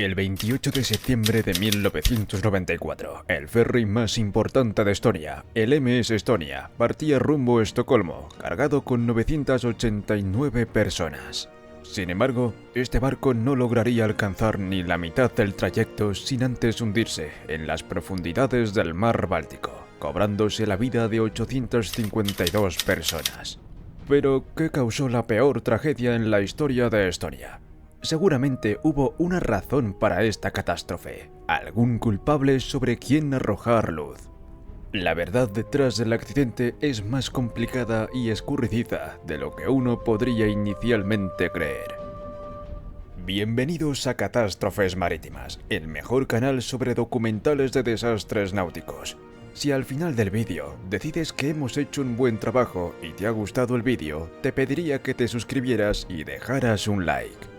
El 28 de septiembre de 1994, el ferry más importante de Estonia, el MS Estonia, partía rumbo a Estocolmo, cargado con 989 personas. Sin embargo, este barco no lograría alcanzar ni la mitad del trayecto sin antes hundirse en las profundidades del mar Báltico, cobrándose la vida de 852 personas. Pero, ¿qué causó la peor tragedia en la historia de Estonia? Seguramente hubo una razón para esta catástrofe, algún culpable sobre quien arrojar luz. La verdad detrás del accidente es más complicada y escurridiza de lo que uno podría inicialmente creer. Bienvenidos a Catástrofes Marítimas, el mejor canal sobre documentales de desastres náuticos. Si al final del vídeo decides que hemos hecho un buen trabajo y te ha gustado el vídeo, te pediría que te suscribieras y dejaras un like.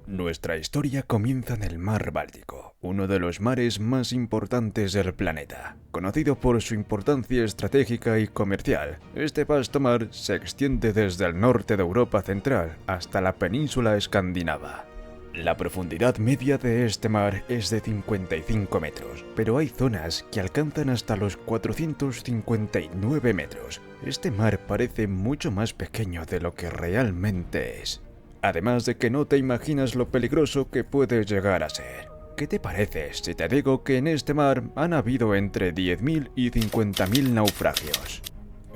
Nuestra historia comienza en el mar Báltico, uno de los mares más importantes del planeta. Conocido por su importancia estratégica y comercial, este vasto mar se extiende desde el norte de Europa central hasta la península escandinava. La profundidad media de este mar es de 55 metros, pero hay zonas que alcanzan hasta los 459 metros. Este mar parece mucho más pequeño de lo que realmente es. Además de que no te imaginas lo peligroso que puede llegar a ser. ¿Qué te parece si te digo que en este mar han habido entre 10.000 y 50.000 naufragios?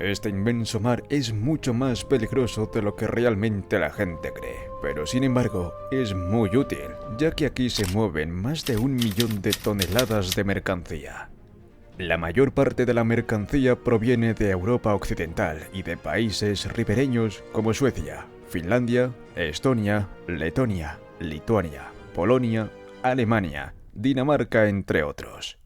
Este inmenso mar es mucho más peligroso de lo que realmente la gente cree, pero sin embargo es muy útil, ya que aquí se mueven más de 1 millón de toneladas de mercancía. La mayor parte de la mercancía proviene de Europa Occidental y de países ribereños como Suecia, Finlandia, Estonia, Letonia, Lituania, Polonia, Alemania, Dinamarca, entre otros.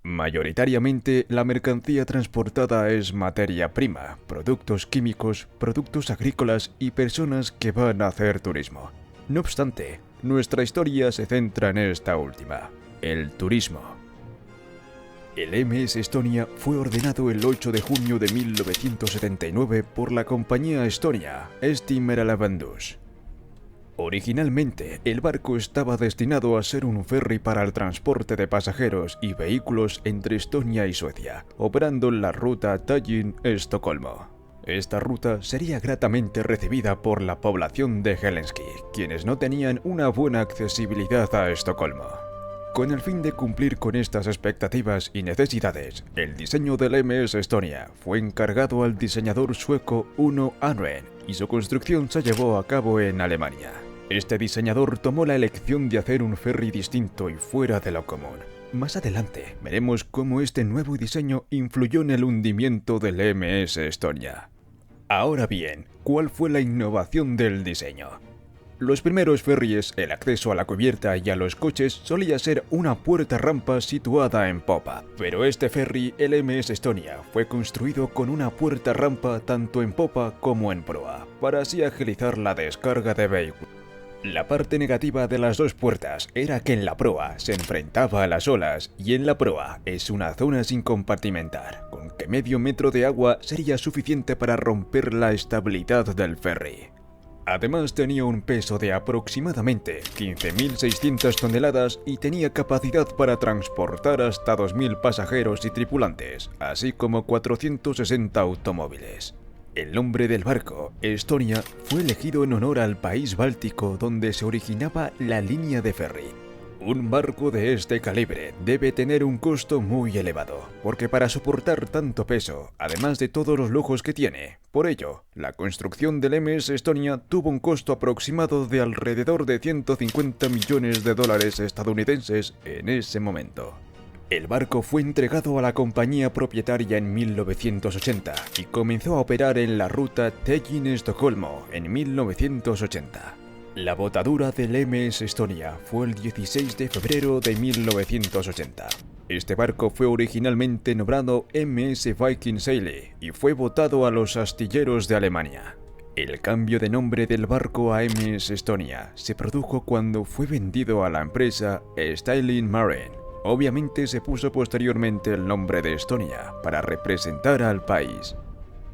Mayoritariamente, la mercancía transportada es materia prima, productos químicos, productos agrícolas y personas que van a hacer turismo. No obstante, nuestra historia se centra en esta última, el turismo. El MS Estonia fue ordenado el 8 de junio de 1979 por la compañía estonia Eesti Merelaevandus. Originalmente, el barco estaba destinado a ser un ferry para el transporte de pasajeros y vehículos entre Estonia y Suecia, operando en la ruta Tallinn-Estocolmo. Esta ruta sería gratamente recibida por la población de Helsinki, quienes no tenían una buena accesibilidad a Estocolmo. Con el fin de cumplir con estas expectativas y necesidades, el diseño del MS Estonia fue encargado al diseñador sueco Uno Anrén y su construcción se llevó a cabo en Alemania. Este diseñador tomó la elección de hacer un ferry distinto y fuera de lo común. Más adelante veremos cómo este nuevo diseño influyó en el hundimiento del MS Estonia. Ahora bien, ¿cuál fue la innovación del diseño? Los primeros ferries, el acceso a la cubierta y a los coches solía ser una puerta-rampa situada en popa. Pero este ferry, el MS Estonia, fue construido con una puerta-rampa tanto en popa como en proa, para así agilizar la descarga de vehículos. La parte negativa de las dos puertas era que en la proa se enfrentaba a las olas y en la proa es una zona sin compartimentar, con que medio metro de agua sería suficiente para romper la estabilidad del ferry. Además tenía un peso de aproximadamente 15.600 toneladas y tenía capacidad para transportar hasta 2.000 pasajeros y tripulantes, así como 460 automóviles. El nombre del barco, Estonia, fue elegido en honor al país báltico donde se originaba la línea de ferry. Un barco de este calibre debe tener un costo muy elevado, porque para soportar tanto peso, además de todos los lujos que tiene, por ello, la construcción del MS Estonia tuvo un costo aproximado de alrededor de 150 millones de dólares estadounidenses en ese momento. El barco fue entregado a la compañía propietaria en 1980 y comenzó a operar en la ruta Tallinn-Estocolmo en 1980. La botadura del MS Estonia fue el 16 de febrero de 1980. Este barco fue originalmente nombrado MS Viking Sailor y fue botado a los astilleros de Alemania. El cambio de nombre del barco a MS Estonia se produjo cuando fue vendido a la empresa Styling Marine. Obviamente se puso posteriormente el nombre de Estonia para representar al país.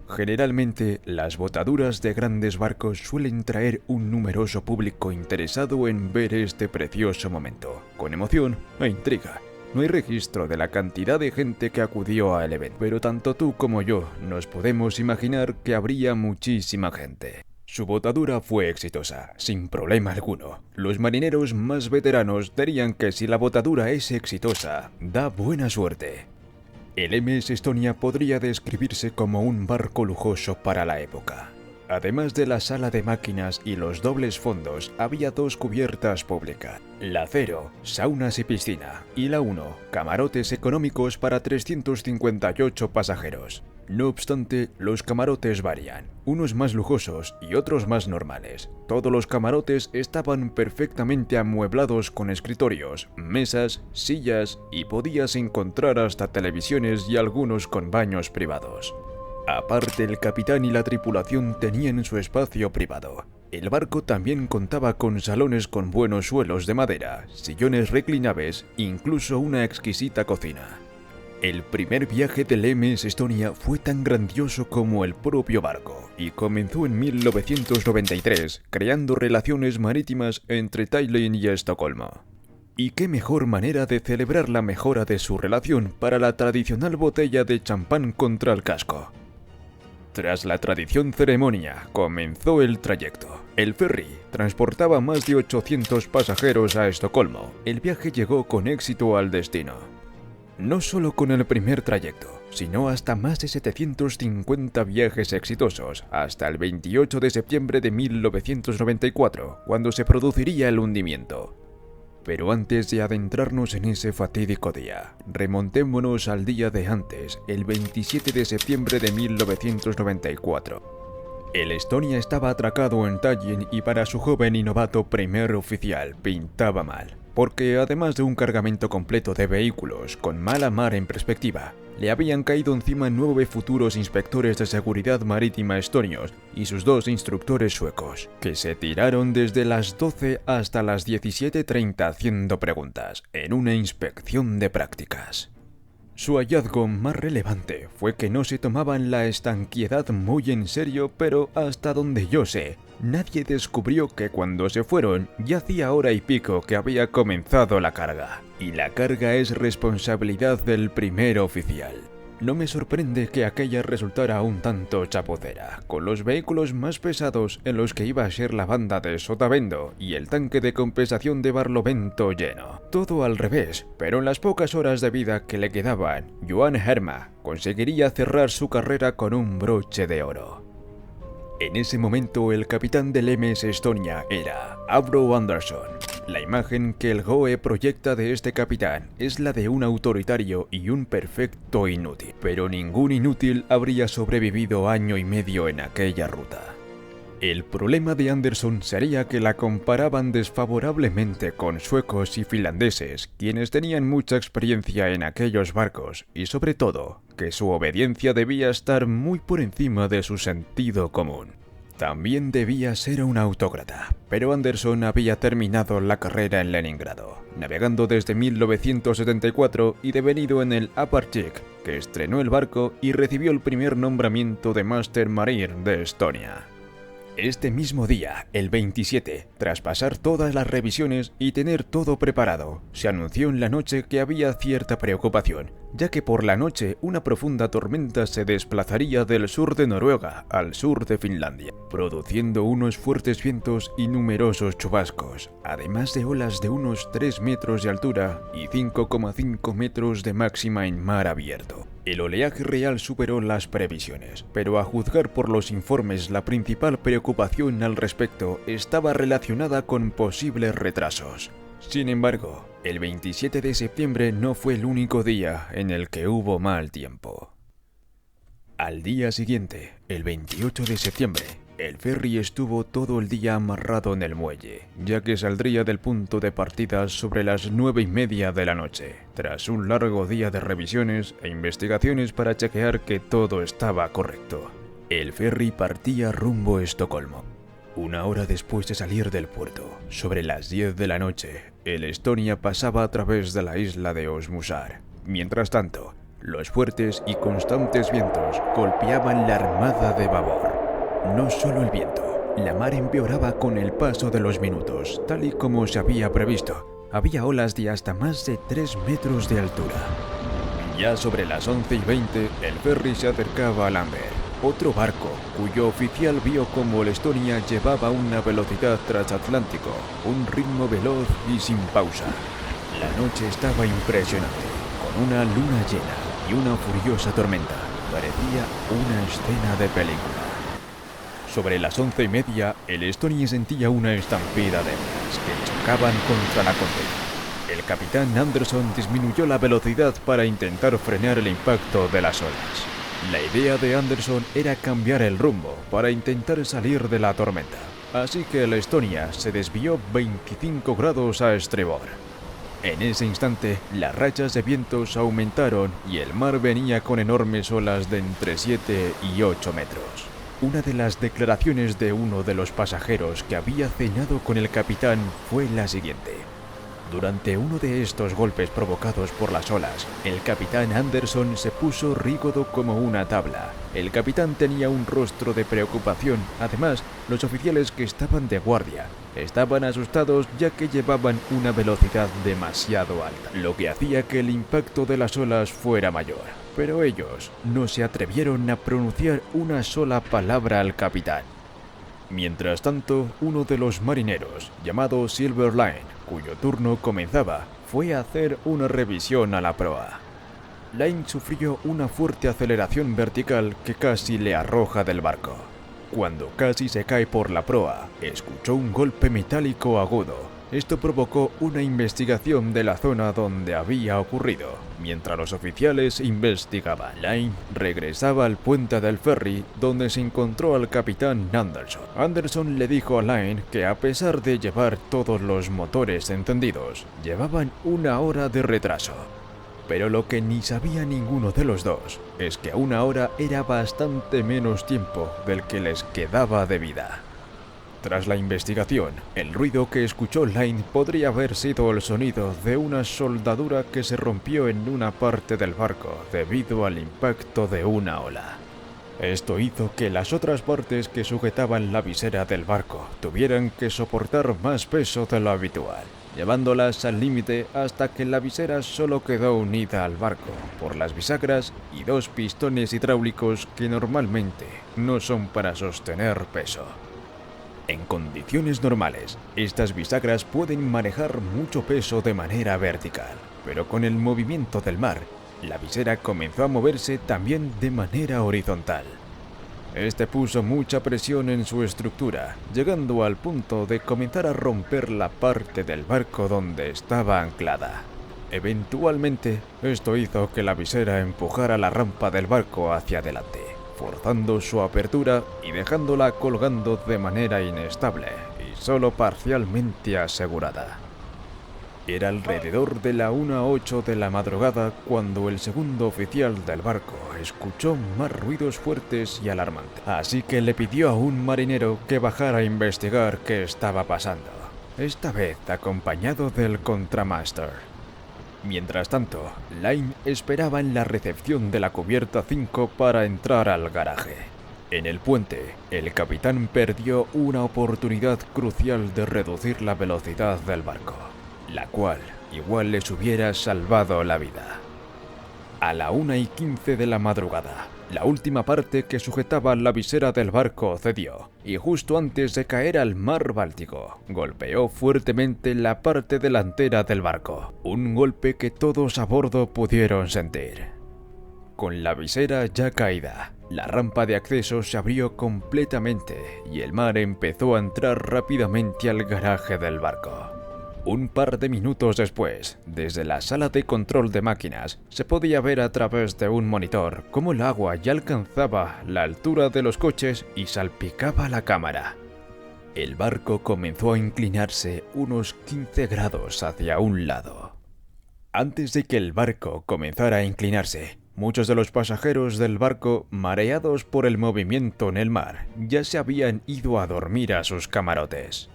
Generalmente, las botaduras de grandes barcos suelen traer un numeroso público interesado en ver este precioso momento, con emoción e intriga. No hay registro de la cantidad de gente que acudió al evento, pero tanto tú como yo nos podemos imaginar que habría muchísima gente. Su botadura fue exitosa, sin problema alguno. Los marineros más veteranos dirían que si la botadura es exitosa, da buena suerte. El MS Estonia podría describirse como un barco lujoso para la época. Además de la sala de máquinas y los dobles fondos, había dos cubiertas públicas. La 0, saunas y piscina, y la 1, camarotes económicos para 358 pasajeros. No obstante, los camarotes varían, unos más lujosos y otros más normales. Todos los camarotes estaban perfectamente amueblados con escritorios, mesas, sillas y podías encontrar hasta televisiones y algunos con baños privados. Aparte, el capitán y la tripulación tenían su espacio privado. El barco también contaba con salones con buenos suelos de madera, sillones reclinables, incluso una exquisita cocina. El primer viaje del MS Estonia fue tan grandioso como el propio barco y comenzó en 1993, creando relaciones marítimas entre Tallinn y Estocolmo. ¿Y qué mejor manera de celebrar la mejora de su relación para la tradicional botella de champán contra el casco? Tras la tradición ceremonia, comenzó el trayecto. El ferry transportaba más de 800 pasajeros a Estocolmo. El viaje llegó con éxito al destino. No solo con el primer trayecto, sino hasta más de 750 viajes exitosos, hasta el 28 de septiembre de 1994, cuando se produciría el hundimiento. Pero antes de adentrarnos en ese fatídico día, remontémonos al día de antes, el 27 de septiembre de 1994. El Estonia estaba atracado en Tallinn y para su joven y novato primer oficial pintaba mal, porque además de un cargamento completo de vehículos con mala mar en perspectiva, le habían caído encima 9 futuros inspectores de seguridad marítima estonios y sus 2 instructores suecos, que se tiraron desde las 12 hasta las 17:30 haciendo preguntas, en una inspección de prácticas. Su hallazgo más relevante fue que no se tomaban la estanquiedad muy en serio, pero hasta donde yo sé, nadie descubrió que cuando se fueron ya hacía hora y pico que había comenzado la carga. Y la carga es responsabilidad del primer oficial. No me sorprende que aquella resultara un tanto chapucera, con los vehículos más pesados en los que iba a ser la banda de Sotavento y el tanque de compensación de Barlovento lleno. Todo al revés, pero en las pocas horas de vida que le quedaban, Johan Herma conseguiría cerrar su carrera con un broche de oro. En ese momento el capitán del MS Estonia era Avro Andersson. La imagen que el GOE proyecta de este capitán es la de un autoritario y un perfecto inútil. Pero ningún inútil habría sobrevivido año y medio en aquella ruta. El problema de Andersson sería que la comparaban desfavorablemente con suecos y finlandeses, quienes tenían mucha experiencia en aquellos barcos, y sobre todo, que su obediencia debía estar muy por encima de su sentido común. También debía ser un autócrata, pero Andersson había terminado la carrera en Leningrado, navegando desde 1974 y devenido en el Aparchik, que estrenó el barco y recibió el primer nombramiento de Master Marine de Estonia. Este mismo día, el 27, tras pasar todas las revisiones y tener todo preparado, se anunció en la noche que había cierta preocupación, ya que por la noche una profunda tormenta se desplazaría del sur de Noruega al sur de Finlandia, produciendo unos fuertes vientos y numerosos chubascos, además de olas de unos 3 metros de altura y 5,5 metros de máxima en mar abierto. El oleaje real superó las previsiones, pero a juzgar por los informes la principal preocupación al respecto estaba relacionada con posibles retrasos. Sin embargo, el 27 de septiembre no fue el único día en el que hubo mal tiempo. Al día siguiente, el 28 de septiembre, el ferry estuvo todo el día amarrado en el muelle, ya que saldría del punto de partida sobre las 9:30 de la noche, tras un largo día de revisiones e investigaciones para chequear que todo estaba correcto. El ferry partía rumbo a Estocolmo. Una hora después de salir del puerto, sobre las 10 de la noche, el Estonia pasaba a través de la isla de Osmusar. Mientras tanto, Los fuertes y constantes vientos golpeaban la armada de babor. No solo el viento, la mar empeoraba con el paso de los minutos, tal y como se había previsto. Había olas de hasta más de 3 metros de altura. Ya sobre las 11:20, el ferry se acercaba al Amber, otro barco cuyo oficial vio como el Estonia llevaba una velocidad transatlántico, un ritmo veloz y sin pausa. La noche estaba impresionante, con una luna llena y una furiosa tormenta. Parecía una escena de película. Sobre las 11:30, el Estonia sentía una estampida de olas que chocaban contra la corteza. El capitán Anderson disminuyó la velocidad para intentar frenar el impacto de las olas. La idea de Anderson era cambiar el rumbo para intentar salir de la tormenta, así que el Estonia se desvió 25 grados a estribor. En ese instante, las rachas de vientos aumentaron y el mar venía con enormes olas de entre 7 y 8 metros. Una de las declaraciones de uno de los pasajeros que había cenado con el capitán fue la siguiente. Durante uno de estos golpes provocados por las olas, el capitán Anderson se puso rígido como una tabla. El capitán tenía un rostro de preocupación. Además, los oficiales que estaban de guardia estaban asustados ya que llevaban una velocidad demasiado alta, lo que hacía que el impacto de las olas fuera mayor. Pero ellos no se atrevieron a pronunciar una sola palabra al capitán. Mientras tanto, uno de los marineros, llamado Silverline, cuyo turno comenzaba, fue a hacer una revisión a la proa. Line sufrió una fuerte aceleración vertical que casi le arroja del barco. Cuando casi se cae por la proa, escuchó un golpe metálico agudo. Esto provocó una investigación de la zona donde había ocurrido. Mientras los oficiales investigaban, Line regresaba al puente del ferry donde se encontró al capitán Anderson. Anderson le dijo a Line que a pesar de llevar todos los motores encendidos, llevaban 1 hora de retraso. Pero lo que ni sabía ninguno de los dos es que 1 hora era bastante menos tiempo del que les quedaba de vida. Tras la investigación, el ruido que escuchó Line podría haber sido el sonido de una soldadura que se rompió en una parte del barco debido al impacto de una ola. Esto hizo que las otras partes que sujetaban la visera del barco tuvieran que soportar más peso de lo habitual, llevándolas al límite hasta que la visera solo quedó unida al barco por las bisagras y 2 pistones hidráulicos que normalmente no son para sostener peso. En condiciones normales, estas bisagras pueden manejar mucho peso de manera vertical, pero con el movimiento del mar, la visera comenzó a moverse también de manera horizontal. Este puso mucha presión en su estructura, llegando al punto de comenzar a romper la parte del barco donde estaba anclada. Eventualmente, esto hizo que la visera empujara la rampa del barco hacia adelante, forzando su apertura y dejándola colgando de manera inestable y solo parcialmente asegurada. Era alrededor de la 1:08 de la madrugada cuando el segundo oficial del barco escuchó más ruidos fuertes y alarmantes, así que le pidió a un marinero que bajara a investigar qué estaba pasando, esta vez acompañado del contramaster. Mientras tanto, Line esperaba en la recepción de la cubierta 5 para entrar al garaje. En el puente, el capitán perdió una oportunidad crucial de reducir la velocidad del barco, la cual igual les hubiera salvado la vida. A la 1:15 de la madrugada, la última parte que sujetaba la visera del barco cedió, y justo antes de caer al mar Báltico, golpeó fuertemente la parte delantera del barco, un golpe que todos a bordo pudieron sentir. Con la visera ya caída, la rampa de acceso se abrió completamente y el mar empezó a entrar rápidamente al garaje del barco. Un par de minutos después, desde la sala de control de máquinas, se podía ver a través de un monitor cómo el agua ya alcanzaba la altura de los coches y salpicaba la cámara. El barco comenzó a inclinarse unos 15 grados hacia un lado. Antes de que el barco comenzara a inclinarse, muchos de los pasajeros del barco, mareados por el movimiento en el mar, ya se habían ido a dormir a sus camarotes.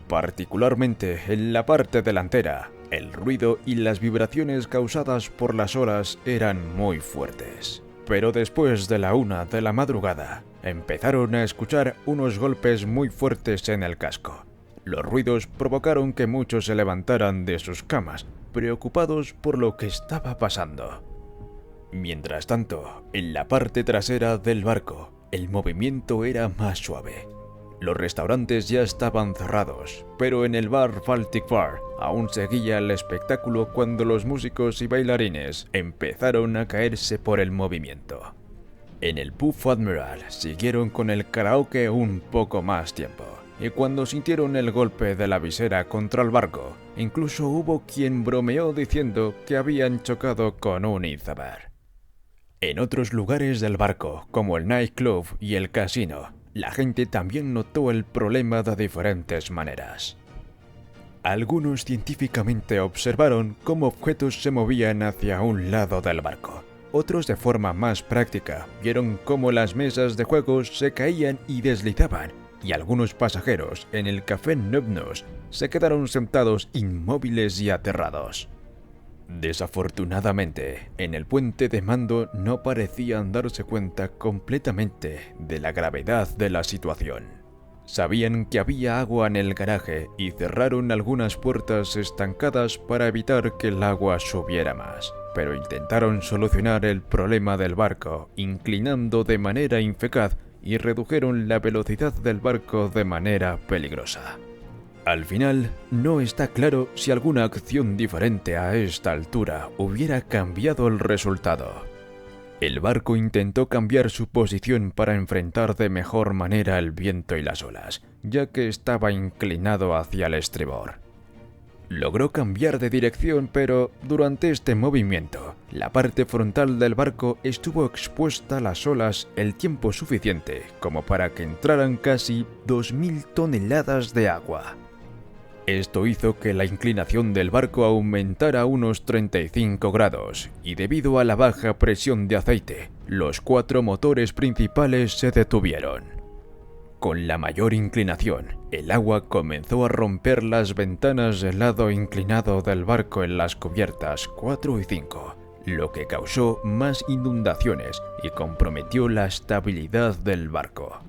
Particularmente en la parte delantera, El ruido y las vibraciones causadas por las olas eran muy fuertes. Pero después de la 1 de la madrugada, empezaron a escuchar unos golpes muy fuertes en el casco. Los ruidos provocaron que muchos se levantaran de sus camas, preocupados por lo que estaba pasando. Mientras tanto, en la parte trasera del barco, el movimiento era más suave. Los restaurantes ya estaban cerrados, pero en el bar Baltic Bar aún seguía el espectáculo cuando los músicos y bailarines empezaron a caerse por el movimiento. En el pub Admiral siguieron con el karaoke un poco más tiempo, y cuando sintieron el golpe de la visera contra el barco, incluso hubo quien bromeó diciendo que habían chocado con un iceberg. En otros lugares del barco, como el nightclub y el casino, la gente también notó el problema de diferentes maneras. Algunos científicamente observaron cómo objetos se movían hacia un lado del barco. Otros, de forma más práctica, vieron cómo las mesas de juegos se caían y deslizaban, y algunos pasajeros en el café Nubnus se quedaron sentados inmóviles y aterrados. Desafortunadamente, en el puente de mando no parecían darse cuenta completamente de la gravedad de la situación. Sabían que había agua en el garaje y cerraron algunas puertas estancadas para evitar que el agua subiera más, pero intentaron solucionar el problema del barco inclinando de manera ineficaz y redujeron la velocidad del barco de manera peligrosa. Al final, no está claro si alguna acción diferente a esta altura hubiera cambiado el resultado. El barco intentó cambiar su posición para enfrentar de mejor manera el viento y las olas, ya que estaba inclinado hacia el estribor. Logró cambiar de dirección, pero durante este movimiento, la parte frontal del barco estuvo expuesta a las olas el tiempo suficiente como para que entraran casi 2.000 toneladas de agua. Esto hizo que la inclinación del barco aumentara unos 35 grados y debido a la baja presión de aceite, los 4 motores principales se detuvieron. Con la mayor inclinación, el agua comenzó a romper las ventanas del lado inclinado del barco en las cubiertas 4 y 5, lo que causó más inundaciones y comprometió la estabilidad del barco.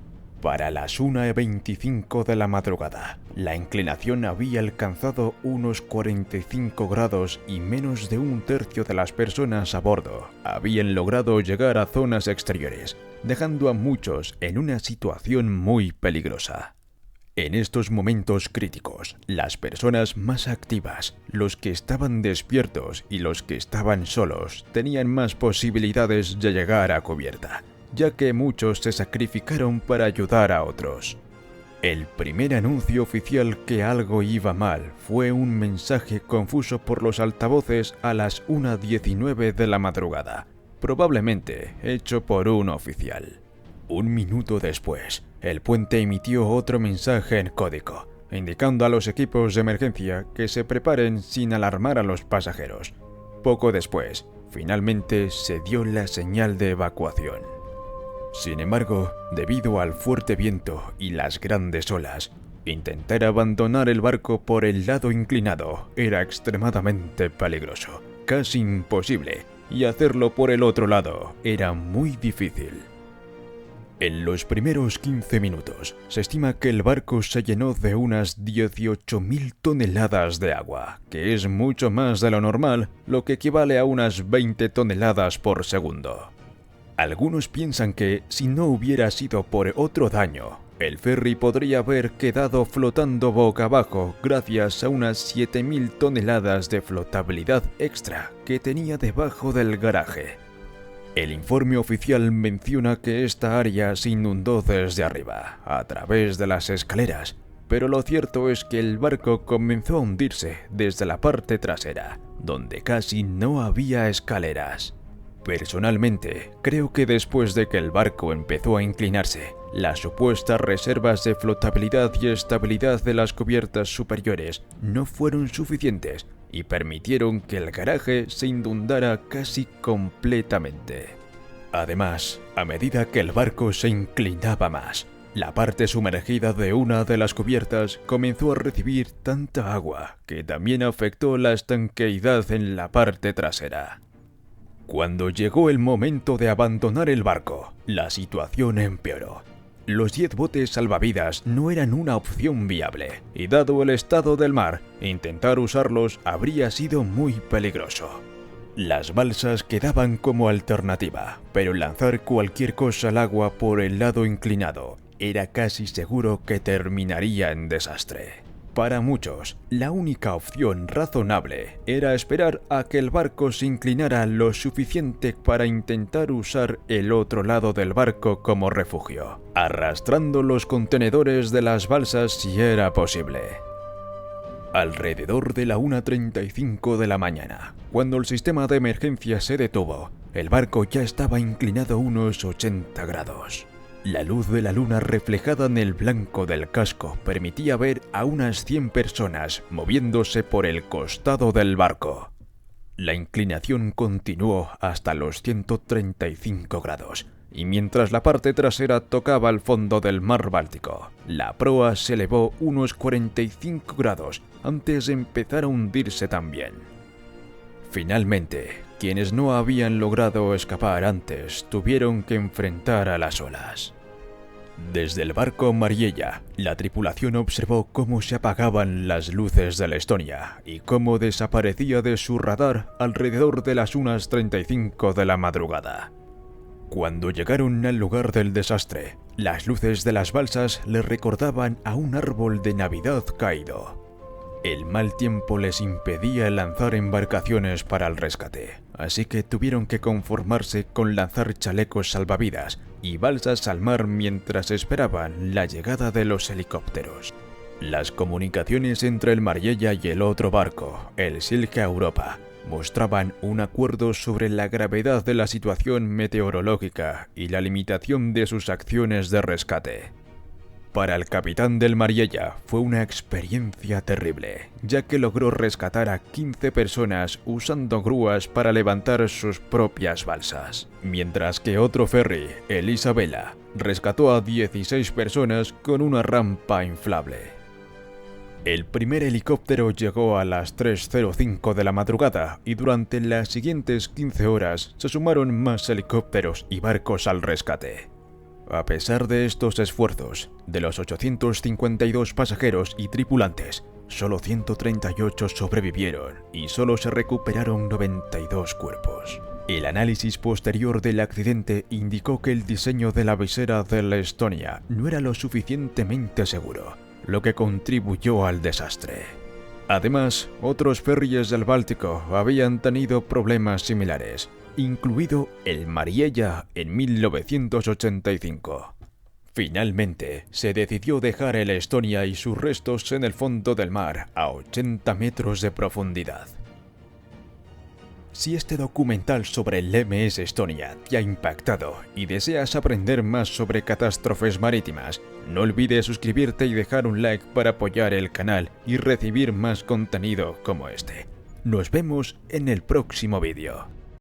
Para las 1:25 de la madrugada, la inclinación había alcanzado unos 45 grados y menos de un tercio de las personas a bordo habían logrado llegar a zonas exteriores, dejando a muchos en una situación muy peligrosa. En estos momentos críticos, las personas más activas, los que estaban despiertos y los que estaban solos, tenían más posibilidades de llegar a cubierta, ya que muchos se sacrificaron para ayudar a otros. El primer anuncio oficial que algo iba mal fue un mensaje confuso por los altavoces a las 1:19 de la madrugada, probablemente hecho por un oficial. Un minuto después, el puente emitió otro mensaje en código, indicando a los equipos de emergencia que se preparen sin alarmar a los pasajeros. Poco después, finalmente se dio la señal de evacuación. Sin embargo, debido al fuerte viento y las grandes olas, intentar abandonar el barco por el lado inclinado era extremadamente peligroso, casi imposible, y hacerlo por el otro lado era muy difícil. En los primeros 15 minutos, se estima que el barco se llenó de unas 18.000 toneladas de agua, que es mucho más de lo normal, lo que equivale a unas 20 toneladas por segundo. Algunos piensan que, si no hubiera sido por otro daño, el ferry podría haber quedado flotando boca abajo gracias a unas 7.000 toneladas de flotabilidad extra que tenía debajo del garaje. El informe oficial menciona que esta área se inundó desde arriba, a través de las escaleras, pero lo cierto es que el barco comenzó a hundirse desde la parte trasera, donde casi no había escaleras. Personalmente, creo que después de que el barco empezó a inclinarse, las supuestas reservas de flotabilidad y estabilidad de las cubiertas superiores no fueron suficientes y permitieron que el garaje se inundara casi completamente. Además, a medida que el barco se inclinaba más, La parte sumergida de una de las cubiertas comenzó a recibir tanta agua que también afectó la estanqueidad en la parte trasera. Cuando llegó el momento de abandonar el barco, la situación empeoró. Los 10 botes salvavidas no eran una opción viable, y dado el estado del mar, intentar usarlos habría sido muy peligroso. Las balsas quedaban como alternativa, pero lanzar cualquier cosa al agua por el lado inclinado era casi seguro que terminaría en desastre. Para muchos, la única opción razonable era esperar a que el barco se inclinara lo suficiente para intentar usar el otro lado del barco como refugio, arrastrando los contenedores de las balsas si era posible. Alrededor de la 1:35 de la mañana, cuando el sistema de emergencia se detuvo, el barco ya estaba inclinado unos 80 grados. La luz de la luna reflejada en el blanco del casco permitía ver a unas 100 personas moviéndose por el costado del barco. La inclinación continuó hasta los 135 grados, y mientras la parte trasera tocaba el fondo del mar Báltico, la proa se elevó unos 45 grados antes de empezar a hundirse también. Finalmente, quienes no habían logrado escapar antes tuvieron que enfrentar a las olas. Desde el barco Mariella, la tripulación observó cómo se apagaban las luces del Estonia y cómo desaparecía de su radar alrededor de las 1:35 de la madrugada. Cuando llegaron al lugar del desastre, las luces de las balsas les recordaban a un árbol de Navidad caído. El mal tiempo les impedía lanzar embarcaciones para el rescate, así que tuvieron que conformarse con lanzar chalecos salvavidas y balsas al mar mientras esperaban la llegada de los helicópteros. Las comunicaciones entre el Mariella y el otro barco, el Silja Europa, mostraban un acuerdo sobre la gravedad de la situación meteorológica y la limitación de sus acciones de rescate. Para el capitán del Mariella fue una experiencia terrible, ya que logró rescatar a 15 personas usando grúas para levantar sus propias balsas, mientras que otro ferry, el Isabela, rescató a 16 personas con una rampa inflable. El primer helicóptero llegó a las 3:05 de la madrugada y durante las siguientes 15 horas se sumaron más helicópteros y barcos al rescate. A pesar de estos esfuerzos, de los 852 pasajeros y tripulantes, solo 138 sobrevivieron y solo se recuperaron 92 cuerpos. El análisis posterior del accidente indicó que el diseño de la visera de la Estonia no era lo suficientemente seguro, lo que contribuyó al desastre. Además, otros ferries del Báltico habían tenido problemas similares, incluido el Mariella en 1985. Finalmente, se decidió dejar el Estonia y sus restos en el fondo del mar a 80 metros de profundidad. Si este documental sobre el MS Estonia te ha impactado y deseas aprender más sobre catástrofes marítimas, no olvides suscribirte y dejar un like para apoyar el canal y recibir más contenido como este. Nos vemos en el próximo vídeo.